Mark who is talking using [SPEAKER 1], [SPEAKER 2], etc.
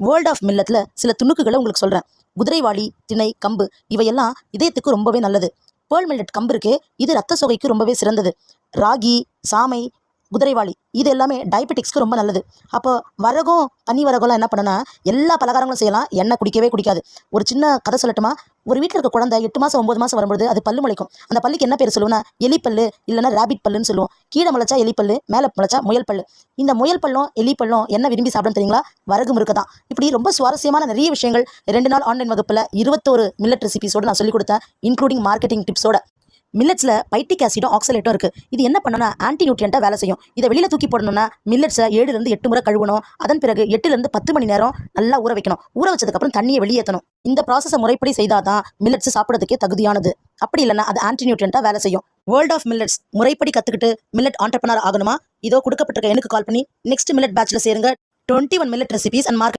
[SPEAKER 1] World of மில்லத்தில் சில துணுக்குகளை உங்களுக்கு சொல்கிறேன். குதிரைவாளி, திணை, கம்பு இவையெல்லாம் இதயத்துக்கு ரொம்பவே நல்லது. பேர்ல் மில்லட் கம்பு இருக்கு, இது ரத்த சோகைக்கு ரொம்பவே சிறந்தது. ராகி, சாமை, குதிரைவாளி இது எல்லாமே டயபெட்டிக்ஸ்க்கு ரொம்ப நல்லது. அப்போ வரகும் தனி வரகம்லாம் என்ன பண்ணுன்னா எல்லா பலகாரங்களும் செய்யலாம், எண்ணெய் குடிக்கவே குடிக்காது. ஒரு சின்ன கதை சொல்லட்டுமா? ஒரு வீட்டில் இருக்க குழந்தை 8 மாதம் 9 மாதம் வரும்போது அது பல்லு முளைக்கும். அந்த பல்லுக்கு என்ன பேர் சொல்லுவோம்னா எலிப்பல்லு இல்லைன்னா ரேபிட் பல்லுன்னு சொல்லுவோம். கீழே முளைச்சா எலிப்பல்லு, மேலே முளைச்சா முயல் பல்லு. இந்த முயல் பல்லும் எலி பல்லும் என்ன விரும்பி சாப்பிடும் தெரியுங்களா? வரகு முறுக்கு தான். இப்படி ரொம்ப சுவாரஸ்யமான நிறைய விஷயங்கள் 2 நாள் ஆன்லைன் வகுப்பில் 21 மில்லட் ரெசிபிஸோடு நான் சொல்லிக் கொடுத்தேன், இன்க்ளூடிங் மார்க்கெட்டிங் டிப்ஸோட. மில்லட்ஸில் பைட்டிக் ஆசிடும் ஆக்சலேட்டும் இருக்குது. இது என்ன பண்ணுன்னா ஆன்டி நியூட்ரியண்ட்டாக வேலை செய்யும். இதை வெளியில் தூக்கி போடணும்னா மில்லட்ஸை 7லேருந்து 8 முறை கழுவணும். அதன் பிறகு 8லேருந்து 10 மணி நேரம் நல்லா ஊற வைக்கணும். ஊற வச்சதுக்கப்புறம் தண்ணியை வெளியேற்றணும். இந்த ப்ராசஸை முறைப்படி செய்தால் தான் மில்லட்ஸ் சாப்பிட்றதுக்கே தகுதியானது. அப்படி இல்லைன்னா அது ஆன்டி நியூட்ரியண்ட்டாக வேலை செய்யும். வேர்ல்ட் ஆஃப் மில்லட்ஸ் முறைப்படி கற்றுக்கிட்டு மில்லட் ஆண்டர்பனர் ஆகணுமா? இதோ கொடுக்கப்பட்டிருக்க எனக்கு கால் பண்ணி நெக்ஸ்ட் மில்லட் பேட்சில் சேருங்க. 21 மில்லட் ரெசிபிஸ் அண்ட் மார்க்கெட்